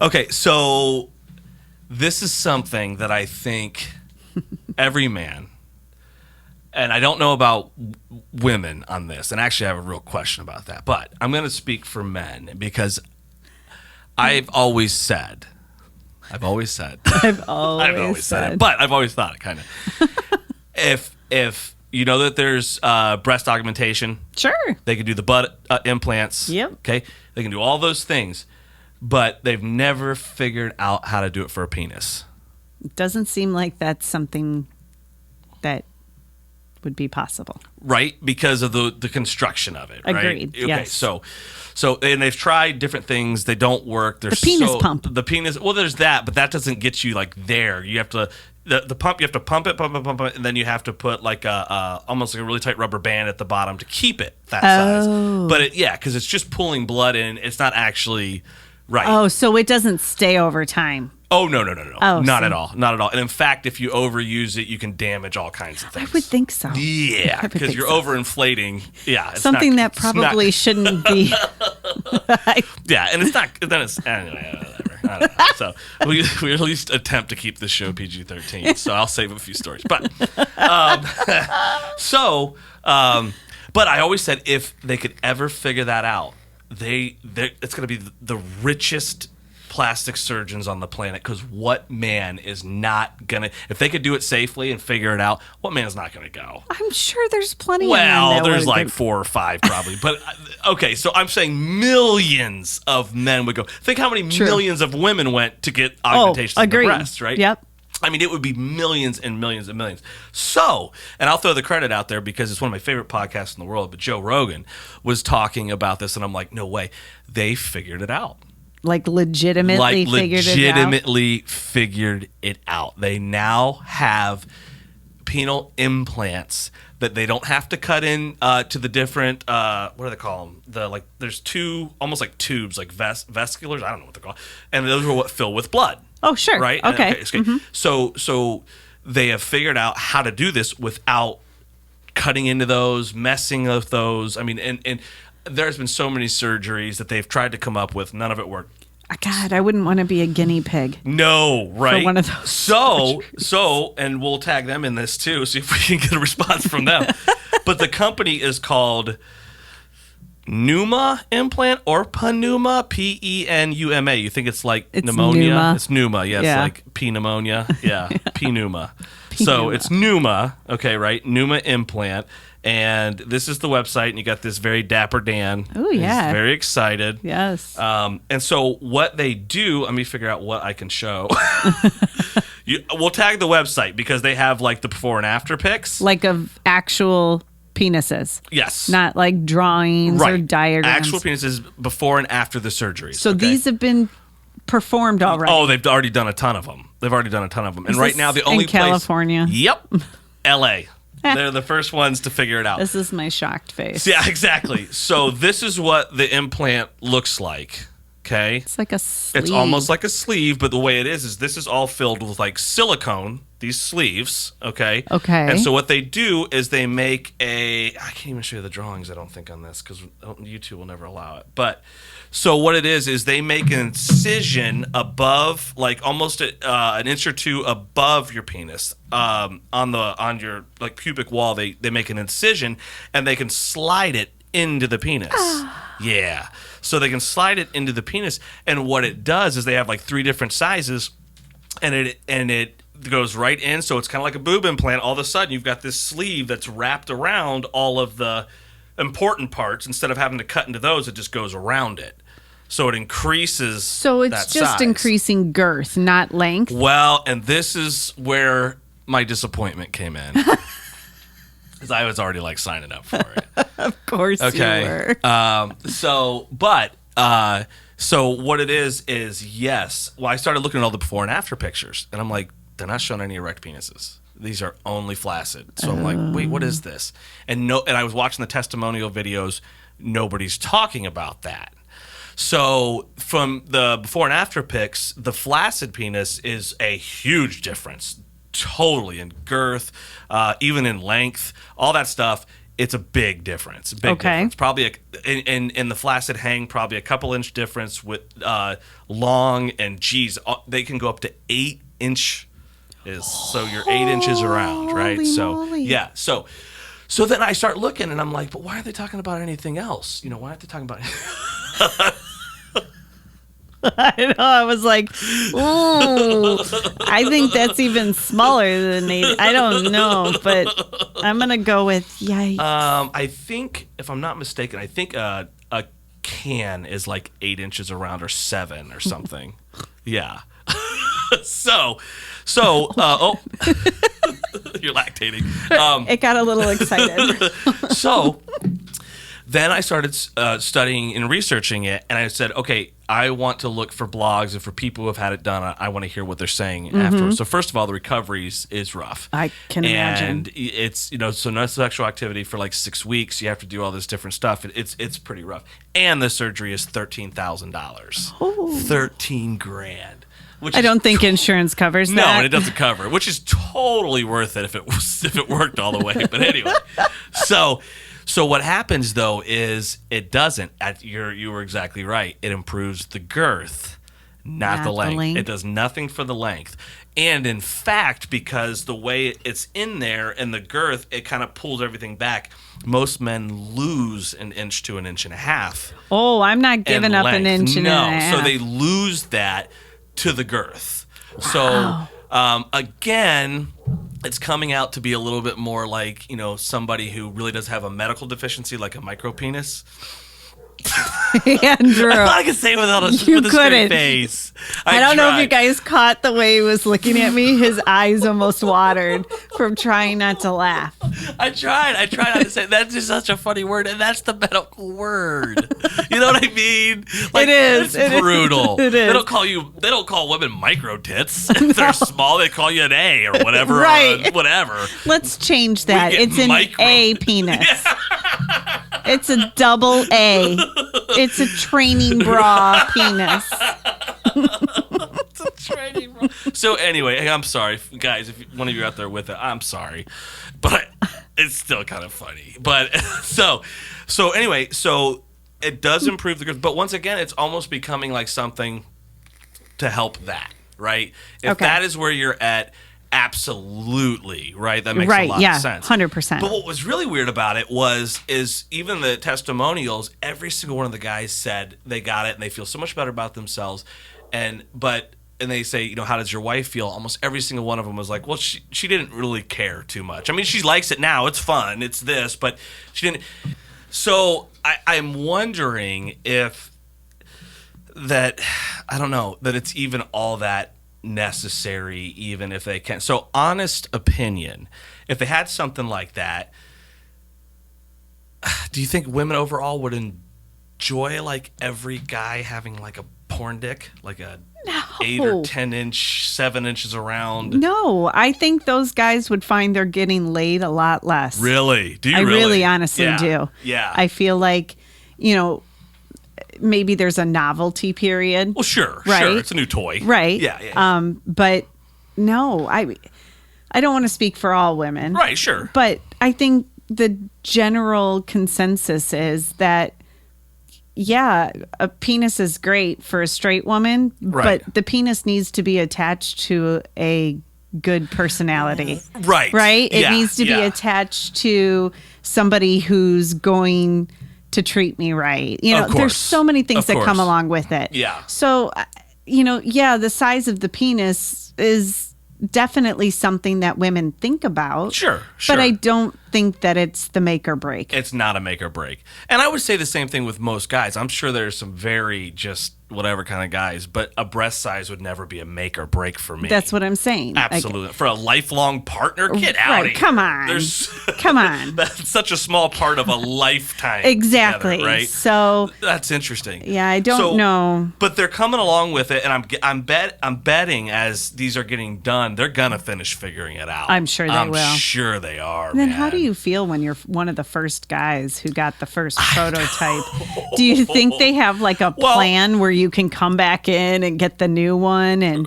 Okay, so this is something that I think every man, and I don't know about women on this, and actually I have a real question about that, but I'm going to speak for men because I've always said, but I've always thought it kind of. If you know that there's breast augmentation, Sure. they can do the butt implants. Yep. Okay, they can do all those things, but they've never figured out how to do it for a penis. It doesn't seem like that's something that would be possible. Right, because of the construction of it. Right? Agreed. Okay, Yes. so and they've tried different things. They don't work. The penis pump. The penis. Well, there's that, but that doesn't get you like there. You have to the pump. You have to pump it, and then you have to put like a almost like a really tight rubber band at the bottom to keep it that size. But because it's just pulling blood in. It's not actually right. Oh, so it doesn't stay over time. Oh, no. Oh, Not at all. And in fact, if you overuse it, you can damage all kinds of things. I would think so. Yeah, because you're overinflating. Yeah. It's something that probably shouldn't be. Yeah, and it's not. Then it's anyway. Whatever. I don't know. So we at least attempt to keep this show PG-13. So I'll save a few stories. But but I always said if they could ever figure that out, it's going to be the richest plastic surgeons on the planet, because what man is not gonna, if they could do it safely and figure it out, what man is not gonna go? I'm sure there's plenty of well men that there's would like go. 4 or 5 probably, but okay, so I'm saying millions of men would go. Think how many millions of women went to get augmentations of the breasts, right? Yep. I mean, it would be millions and millions and millions. So, and I'll throw the credit out there because it's one of my favorite podcasts in the world, but Joe Rogan was talking about this, and I'm like, no way, they figured it out. Like legitimately figured it out. They now have penile implants that they don't have to cut in to the different what do they call them? There's 2 almost like tubes, like vesicles. I don't know what they're called, and those are what fill with blood. Oh, sure. Right. Okay. Mm-hmm. So they have figured out how to do this without cutting into those, messing with those. I mean, and there's been so many surgeries that they've tried to come up with. None of it worked. God, I wouldn't want to be a guinea pig. No, right? For one of those. So, and we'll tag them in this too, see if we can get a response from them. But the company is called Pneuma Implant or Penuma, Penuma. You think it's like pneumonia? Pneuma. It's pneuma. Yeah, it's like pneumonia. Yeah, Penuma. So it's pneuma. Okay, right? Pneuma implant. And this is the website, and you got this very dapper Dan. Oh, yeah. He's very excited. Yes. And so what they do, let me figure out what I can show. We'll tag the website because they have like the before and after pics. Like of actual penises. Yes. Not like drawings or diagrams. Actual penises before and after the surgeries. So these have been performed already. Oh, they've already done a ton of them. And right now the only in California? place. Yep. L.A. They're the first ones to figure it out. This is my shocked face. Yeah, exactly. So this is what the implant looks like. Okay. It's like a sleeve. It's almost like a sleeve, but the way it is this is all filled with like silicone, these sleeves, okay? Okay. And so what they do is they make I can't even show you the drawings, I don't think, on this, because YouTube will never allow it. But so what it is they make an incision above, like almost an inch or 2 above your penis, on your like pubic wall. They make an incision, and they can slide it into the penis. Yeah. So they can slide it into the penis, and what it does is they have like 3 different sizes, and it goes right in. So it's kind of like a boob implant. All of a sudden, you've got this sleeve that's wrapped around all of the important parts. Instead of having to cut into those, it just goes around it. So it increases. So it's just size. Increasing girth, not length. Well, and this is where my disappointment came in. Because I was already like signing up for it. Of course you were. So what it is yes. Well, I started looking at all the before and after pictures, and I'm like, they're not showing any erect penises. These are only flaccid. So I'm like, wait, what is this? And I was watching the testimonial videos. Nobody's talking about that. So from the before and after pics, the flaccid penis is a huge difference. Totally in girth, even in length, all that stuff it's a big difference. Big difference. Probably in the flaccid hang, probably a couple inch difference with long, and geez, they can go up to 8 inches. So you're 8 inches around, right? So moly. yeah. So then I start looking, and I'm like, but why aren't they talking about anything else? Why aren't they talking about? I know. I was like, ooh, I think that's even smaller than 8. I don't know, but I'm gonna go with yikes. I think, if I'm not mistaken, I think a can is like 8 inches around, or 7 or something. Yeah. So, you're lactating. It got a little excited. So then I started studying and researching it, and I said, okay, I want to look for blogs, and for people who have had it done, I want to hear what they're saying afterwards. So first of all, the recovery is rough. I can imagine. And it's, so no sexual activity for like 6 weeks. You have to do all this different stuff. It's pretty rough. And the surgery is $13,000. Oh. 13 grand. I don't think insurance covers that. No, and it doesn't cover it, which is totally worth it if it worked all the way. But anyway, so what happens though is it doesn't. You were exactly right. It improves the girth, not the length. It does nothing for the length. And in fact, because the way it's in there and the girth, it kind of pulls everything back. Most men lose an inch to an inch and a half. Oh, I'm not giving up an inch and a half. No, so they lose that to the girth. Wow. So again, it's coming out to be a little bit more like, somebody who really does have a medical deficiency, like a micropenis. Andrew, I can say it with a straight face. I don't know if you guys caught the way he was looking at me. His eyes almost watered from trying not to laugh. I tried not to say that's just such a funny word, and that's the medical word. You know what I mean? Like, it is. It's brutal. It is. They don't call women micro tits. If they're small, they call you an A or whatever. Right. Or whatever. Let's change that. It's an A penis. Yeah. It's a double A. It's a training bra penis. It's a training bra. So anyway, I'm sorry, guys, if one of you are out there with it, I'm sorry. But it's still kind of funny. But so anyway, so it does improve the girth. But once again, it's almost becoming like something to help that, right? If that is where you're at, absolutely, right? That makes a lot of sense. 100%. But what was really weird about it is even the testimonials, every single one of the guys said they got it and they feel so much better about themselves. And they say, how does your wife feel? Almost every single one of them was like, well, she didn't really care too much. I mean, she likes it now. It's fun. It's this, but she didn't. So I'm wondering if that, I don't know, that it's even all that necessary, even if they can. So honest opinion, if they had something like that, do you think women overall would enjoy like every guy having like a porn dick, like a 8 or 10 inch, 7 inches around? No, I think those guys would find they're getting laid a lot less. Really? Do you I really? really honestly do. Yeah. I feel like, maybe there's a novelty period. Well, sure. It's a new toy. Right. Yeah. But no, I don't want to speak for all women. Right, sure. But I think the general consensus is that, a penis is great for a straight woman, but the penis needs to be attached to a good personality. Right. Right? It needs to be attached to somebody who's going to treat me right. There's so many things that come along with it. Yeah. So, the size of the penis is definitely something that women think about. Sure. But I don't think that it's the make or break. It's not a make or break. And I would say the same thing with most guys. I'm sure there's some very just whatever kind of guys, but a breast size would never be a make or break for me. That's what I'm saying. Absolutely. For a lifelong partner, get out of here. Come on. Come on. That's such a small part of a lifetime. Exactly. Together, right? So that's interesting. Yeah, I don't know. But they're coming along with it, and I'm betting as these are getting done, they're gonna finish figuring it out. I'm sure they will. I'm sure they are. Then man. How do you feel when you're one of the first guys who got the first prototype? Do you think they have like a plan where you can come back in and get the new one and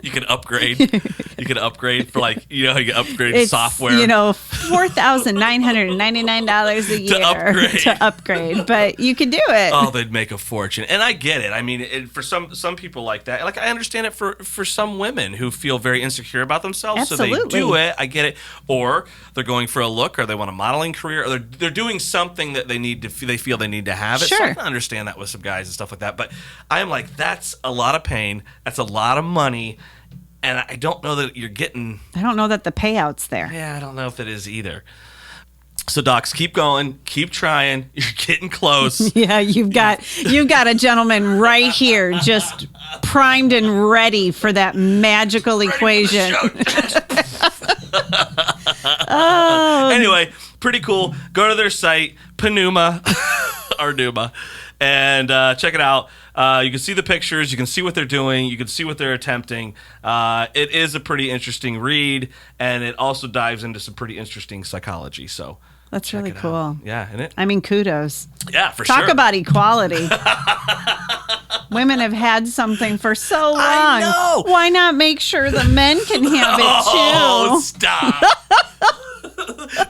you can upgrade? You can upgrade for like, you can upgrade It's, software. $4,999 a year to upgrade, but you could do it. Oh, they'd make a fortune. And I get it. I mean, for some people like that, like I understand it for some women who feel very insecure about themselves. Absolutely. So they do it. I get it. Or they're going for a look, or they want a modeling career, or they're doing something that they feel they need to have it. Sure. So I can understand that with some guys and stuff like that. But I am like, that's a lot of pain. That's a lot of money. And I don't know that you're getting... I don't know that the payout's there. Yeah, I don't know if it is either. So docs, keep going, keep trying. You're getting close. Yeah, you've got a gentleman right here, just primed and ready for that magical equation. Oh. Anyway, pretty cool. Go to their site, penuma, or Numa, and check it out. You can see the pictures. You can see what they're doing. You can see what they're attempting. It is a pretty interesting read, and it also dives into some pretty interesting psychology. So that's really cool. Yeah, isn't it? I mean, kudos. Yeah, for sure. Talk about equality. Women have had something for so long. I know. Why not make sure the men can have it too? Oh, stop.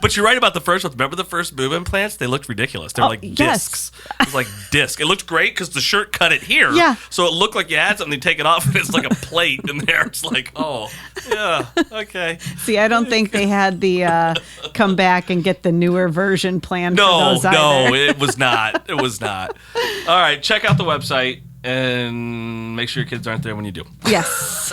But you're right about the first one. Remember the first boob implants? They looked ridiculous. They were like discs. It was like disc. It looked great because the shirt cut it here. Yeah. So it looked like you had something to take it off, and it's like a plate in there. It's like, oh, yeah, okay. See, I don't think they had the come back and get the newer version planned for those either. No, it was not. It was not. All right, check out the website and make sure your kids aren't there when you do. Yes.